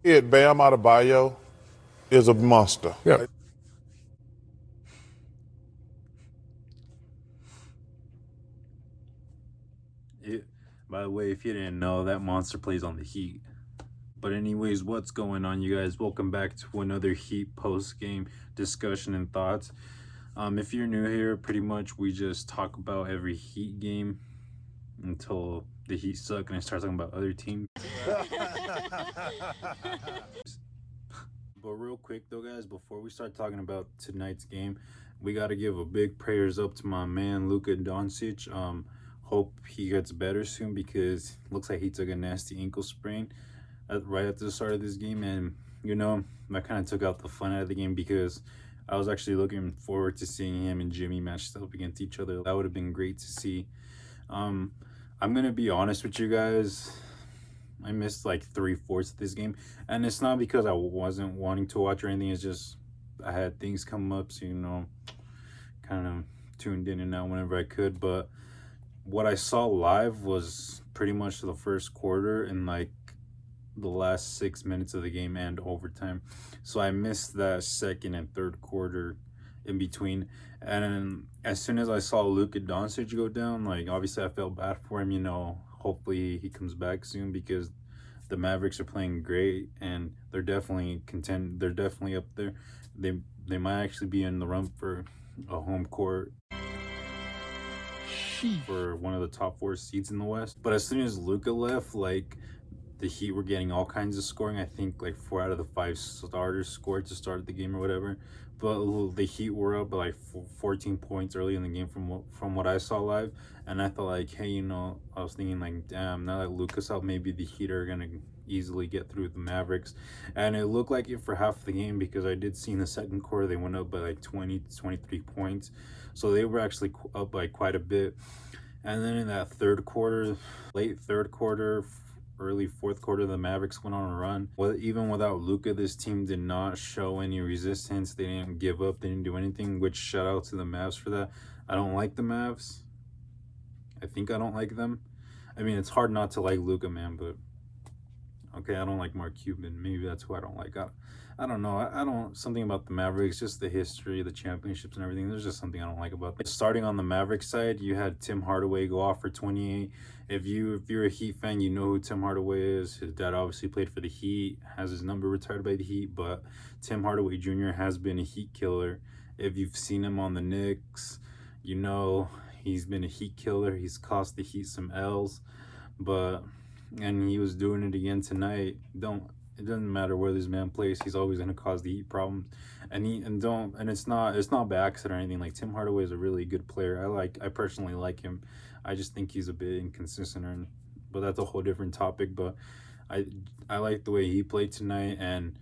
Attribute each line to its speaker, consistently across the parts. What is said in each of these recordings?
Speaker 1: Kid Bam Adebayo is a monster.
Speaker 2: Yeah.
Speaker 3: It, by the way, if you didn't know, that monster plays on the Heat. But anyways, what's going on, you guys? Welcome back to another Heat post-game discussion and thoughts. If you're new here, pretty much we just talk about every Heat game until the Heat suck and I start talking about other teams. But real quick though, guys, before we start talking about tonight's game, we got to give a big prayers up to my man Luka Doncic. Hope he gets better soon because it looks like he took a nasty ankle sprain right at the start of this game, and that kind of took out the fun out of the game because I was actually looking forward to seeing him and Jimmy matched up against each other. That would have been great to see. I'm gonna be honest with you guys. I missed like 3/4 of this game, and it's not because I wasn't wanting to watch or anything. It's just I had things come up, so kind of tuned in and out whenever I could. But what I saw live was pretty much the first quarter and like the last 6 minutes of the game and overtime. So I missed that second and third quarter in between. And as soon as I saw Luka Doncic go down, like obviously I felt bad for him. Hopefully he comes back soon because the Mavericks are playing great and they're definitely content. They're definitely up there. They might actually be in the run for a home court for one of the top 4 seeds in the West. But as soon as Luka left, like the Heat were getting all kinds of scoring. I think like 4 out of the 5 starters scored to start the game or whatever. But the Heat were up by like 14 points early in the game from what I saw live, and I thought like, hey, I was thinking like, damn, now that Luka's out, maybe the Heat are gonna easily get through the Mavericks, and it looked like it for half the game because I did see in the second quarter they went up by like 20 to 23 points, so they were actually up by quite a bit. And then in that third quarter, late third quarter, early fourth quarter, the Mavericks went on a run. Well, even without Luka, this team did not show any resistance. They didn't give up. They didn't do anything, which shout out to the Mavs for that. I don't like the Mavs. I think I don't like them. I mean, it's hard not to like Luka, man, but okay, I don't like Mark Cuban. Maybe that's who I don't like. I don't know. I don't, something about the Mavericks, just the history, the championships and everything. There's just something I don't like about them. Starting on the Mavericks side, you had Tim Hardaway go off for 28. If you're a Heat fan, you know who Tim Hardaway is. His dad obviously played for the Heat, has his number retired by the Heat, but Tim Hardaway Jr. has been a Heat killer. If you've seen him on the Knicks, he's been a Heat killer. He's cost the Heat some L's, and he was doing it again tonight. It doesn't matter where this man plays, he's always gonna cause the Heat problems. And it's not by accident or anything. Like Tim Hardaway is a really good player. I personally like him. I just think he's a bit inconsistent, but that's a whole different topic. But I like the way he played tonight, and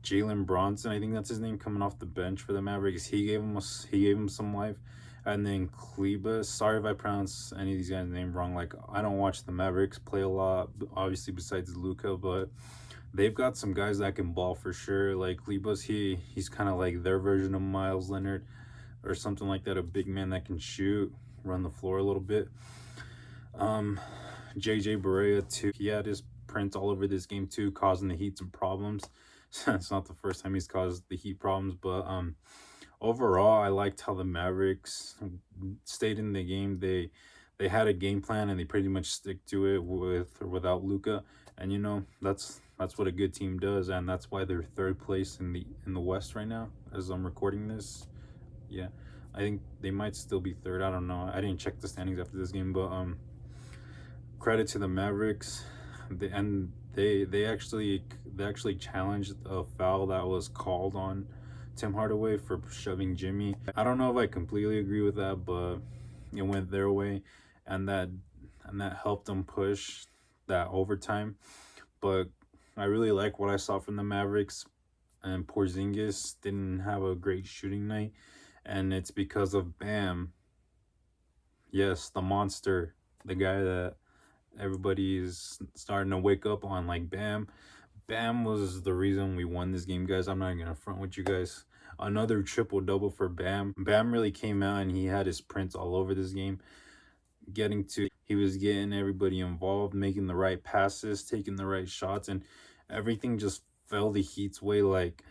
Speaker 3: Jalen Bronson, I think that's his name, coming off the bench for the Mavericks. He gave him some life. And then Kleba, sorry if I pronounce any of these guys' name wrong. Like, I don't watch the Mavericks play a lot, obviously besides Luka, but they've got some guys that can ball for sure. Like Kleba's, he's kind of like their version of Miles Leonard or something like that, a big man that can shoot, run the floor a little bit. JJ Barea too. He had his print all over this game too, causing the Heat some problems. It's not the first time he's caused the Heat problems, but overall, I liked how the Mavericks stayed in the game. They had a game plan and they pretty much stick to it with or without Luka. And that's what a good team does, and that's why they're third place in the West right now as I'm recording this. Yeah, I think they might still be third. I don't know. I didn't check the standings after this game, but credit to the Mavericks. They actually challenged a foul that was called on Tim Hardaway for shoving Jimmy. I don't know if I completely agree with that, but it went their way, and that helped them push that overtime. But I really like what I saw from the Mavericks, and Porzingis didn't have a great shooting night, and it's because of Bam. Yes, the monster, the guy that everybody's starting to wake up on. Like Bam was the reason we won this game, guys. I'm not gonna front with you guys. Another triple double for Bam. Bam really came out and he had his prints all over this game. He was getting everybody involved, making the right passes, taking the right shots, and everything just fell the Heat's way. Like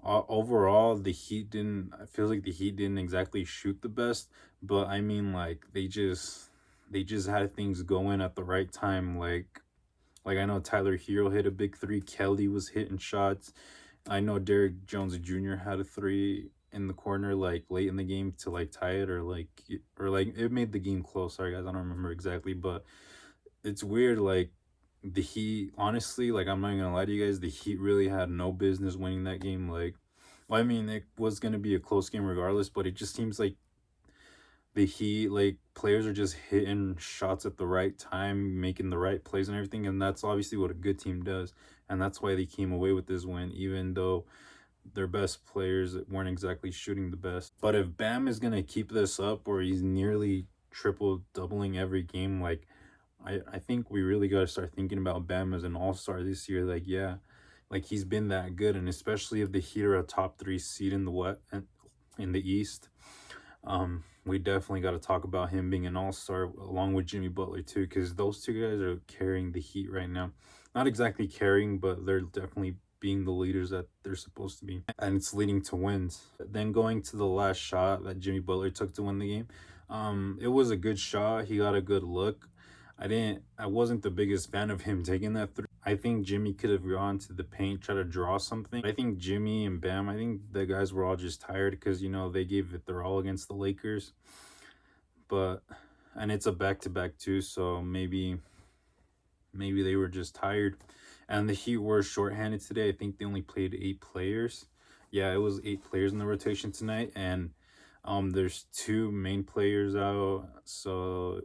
Speaker 3: overall, the Heat didn't. I feel like the Heat didn't exactly shoot the best, but I mean, like they just had things going at the right time. Like I know Tyler Hero hit a big three. Kelly was hitting shots. I know Derrick Jones Jr. had a three in the corner like late in the game to like tie it or like it made the game close. Sorry guys, I don't remember exactly, but it's weird. Like the Heat, honestly, like I'm not gonna lie to you guys, the Heat really had no business winning that game. Like, well, I mean, it was gonna be a close game regardless, but it just seems like the Heat, like players are just hitting shots at the right time, making the right plays and everything, and that's obviously what a good team does, and that's why they came away with this win, even though their best players weren't exactly shooting the best. But if Bam is gonna keep this up, or he's nearly triple doubling every game, like I think we really got to start thinking about Bam as an all-star this year. Like, yeah, like he's been that good, and especially if the Heat are a top three seed in the West and in the East, we definitely got to talk about him being an all-star along with Jimmy Butler too, because those two guys are carrying the Heat right now. Not exactly carrying, but they're definitely being the leaders that they're supposed to be, and it's leading to wins. Then going to the last shot that Jimmy Butler took to win the game, it was a good shot. He got a good look. I wasn't the biggest fan of him taking that three. I think Jimmy could have gone to the paint, try to draw something. I think Jimmy and Bam, I think the guys were all just tired because, they gave it their all against the Lakers. But, and it's a back-to-back too, so maybe they were just tired. And the Heat were shorthanded today. I think they only played 8 players. Yeah, it was 8 players in the rotation tonight, and there's 2 main players out. So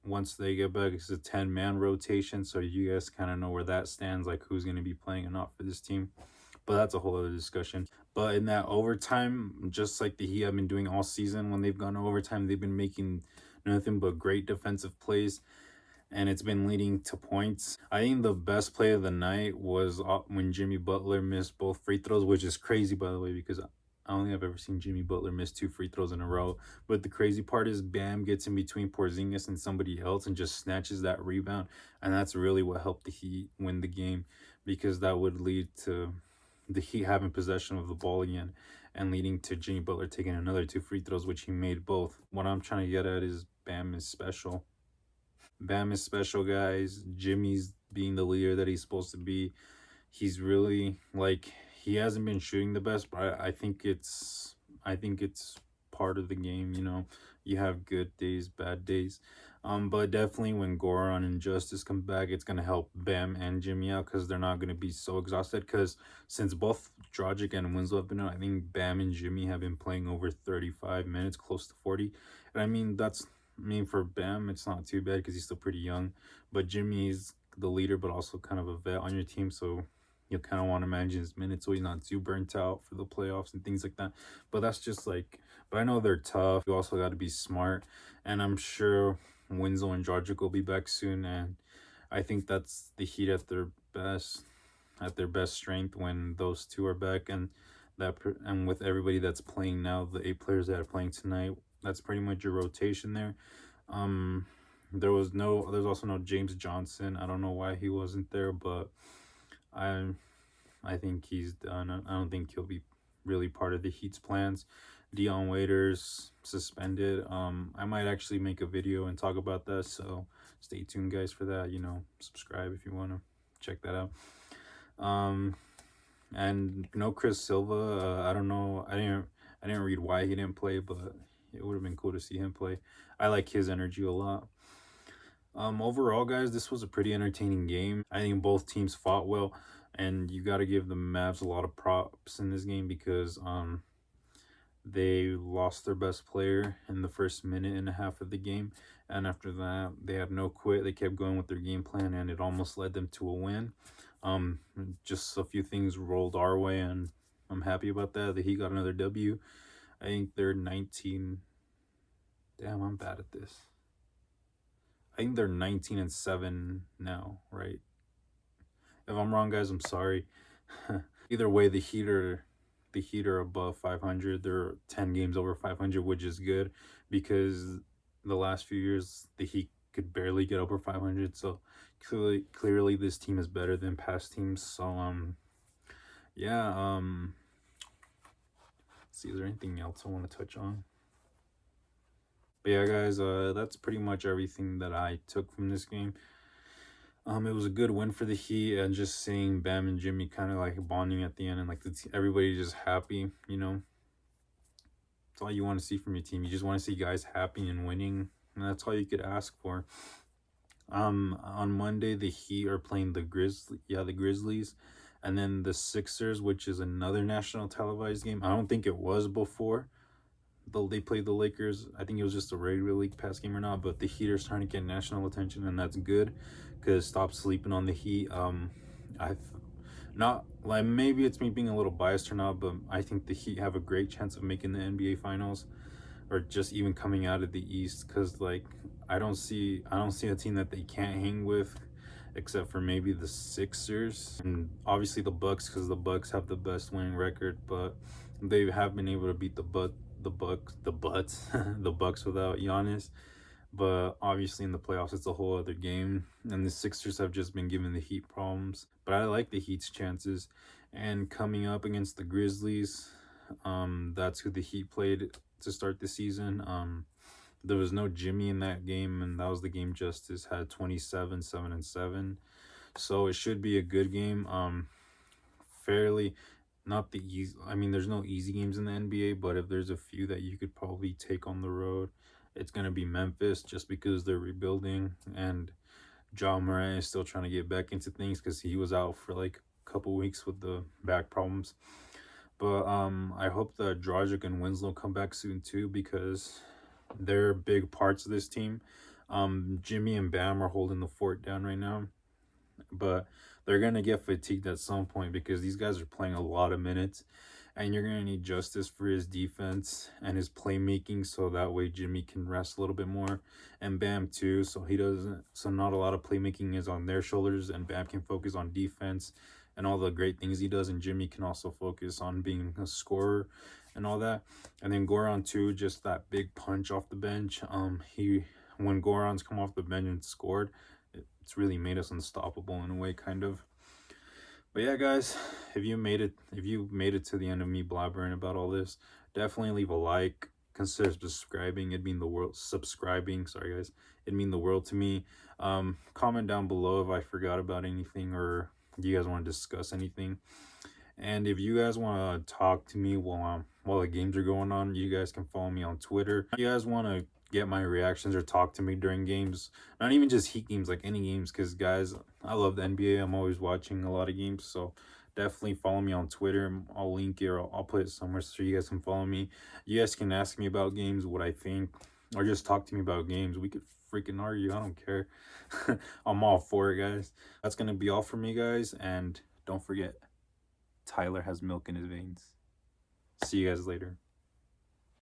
Speaker 3: once they get back, it's a 10-man rotation. So you guys kind of know where that stands, like who's going to be playing and not for this team. But that's a whole other discussion. But in that overtime, just like the Heat have been doing all season, when they've gone to overtime, they've been making nothing but great defensive plays, and it's been leading to points. I think the best play of the night was when Jimmy Butler missed both free throws, which is crazy, by the way, because I don't think I've ever seen Jimmy Butler miss 2 free throws in a row. But the crazy part is Bam gets in between Porzingis and somebody else and just snatches that rebound. And that's really what helped the Heat win the game, because that would lead to the Heat having possession of the ball again and leading to Jimmy Butler taking another 2 free throws, which he made both. What I'm trying to get at is Bam is special. Bam is special, guys. Jimmy's being the leader that he's supposed to be. He's really like he hasn't been shooting the best, but I think it's part of the game. You have good days, bad days. But definitely when Goran and Justice come back, it's gonna help Bam and Jimmy out because they're not gonna be so exhausted. Because since both Dragic and Winslow have been out, I think Bam and Jimmy have been playing over 35 minutes, close to 40. And I mean for Bam, it's not too bad because he's still pretty young. But Jimmy's the leader, but also kind of a vet on your team, so you kind of want to manage his minutes so he's not too burnt out for the playoffs and things like that. But that's just but I know they're tough. You also got to be smart, and I'm sure Winslow and Dragic will be back soon, and I think that's the Heat at their best strength when those two are back, and with everybody that's playing now, the 8 players that are playing tonight, that's pretty much your rotation there. Um, there's also no James Johnson. I don't know why he wasn't there, but I I think he's done. I don't think he'll be really part of the Heat's plans. Dion Waiters suspended. I might actually make a video and talk about that, so stay tuned, guys, for that. Subscribe if you want to check that out. And no Chris Silva. I don't know. I didn't read why he didn't play, but it would have been cool to see him play. I like his energy a lot. Overall, guys, this was a pretty entertaining game. I think both teams fought well, and you got to give the Mavs a lot of props in this game because they lost their best player in the first minute and a half of the game, and after that, they had no quit. They kept going with their game plan, and it almost led them to a win. Just a few things rolled our way, and I'm happy about that. That he got another W. I think they're 19. Damn, I'm bad at this. I think they're 19-7 now, right? If I'm wrong, guys, I'm sorry. Either way, the Heat are above 500. They're 10 games over 500, which is good because the last few years the Heat could barely get over 500. So clearly, this team is better than past teams. So yeah. Let's see, is there anything else I want to touch on? But yeah, guys, that's pretty much everything that I took from this game. It was a good win for the Heat, and just seeing Bam and Jimmy kind of like bonding at the end, and like everybody just happy. You know, that's all you want to see from your team. You just want to see guys happy and winning, and that's all you could ask for. On Monday, the Heat are playing the Grizzlies, and then the Sixers, which is another national televised game. I don't think it was before they played the Lakers. I think it was just a regular league pass game or not, but the Heat are starting to get national attention, and that's good because stop sleeping on the Heat. I've not like, maybe it's me being a little biased or not, but I think the Heat have a great chance of making the NBA Finals or just even coming out of the East, because like I don't see a team that they can't hang with except for maybe the Sixers and obviously the Bucks, because the Bucks have the best winning record, but they have been able to beat the Bucks without Giannis. But obviously in the playoffs it's a whole other game, and the Sixers have just been giving the Heat problems. But I like the Heat's chances. And coming up against the Grizzlies, that's who the Heat played to start the season. There was no Jimmy in that game, and that was the game Justice had 27, 7 and 7. So it should be a good game. Fairly not the easy, I mean, there's no easy games in the NBA, but if there's a few that you could probably take on the road, it's going to be Memphis, just because they're rebuilding, and John Moran is still trying to get back into things because he was out for like a couple weeks with the back problems. But I hope that Dragic and Winslow come back soon too, because they're big parts of this team. Jimmy and Bam are holding the fort down right now, but they're gonna get fatigued at some point because these guys are playing a lot of minutes, and you're gonna need Justice for his defense and his playmaking, so that way Jimmy can rest a little bit more, and Bam too, so he doesn't. So not a lot of playmaking is on their shoulders, and Bam can focus on defense and all the great things he does, and Jimmy can also focus on being a scorer and all that. And then Goran too, just that big punch off the bench. He when Goran's come off the bench and scored, it's really made us unstoppable in a way, kind of. But yeah, guys, if you made it to the end of me blabbering about all this, definitely leave a like. Consider subscribing. It'd mean the world. Subscribing, sorry guys, it'd mean the world to me. Comment down below if I forgot about anything, or you guys want to discuss anything. And if you guys want to talk to me while the games are going on, you guys can follow me on Twitter. If you guys want to get my reactions or talk to me during games, not even just Heat games, like any games, because guys, I love the NBA. I'm always watching a lot of games, so definitely follow me on Twitter. I'll link it, or I'll put it somewhere so you guys can follow me. You guys can ask me about games, what I think, or just talk to me about games. We could freaking argue. I don't care. I'm all for it, guys. That's gonna be all for me, guys, and don't forget, Tyler has milk in his veins. See you guys later.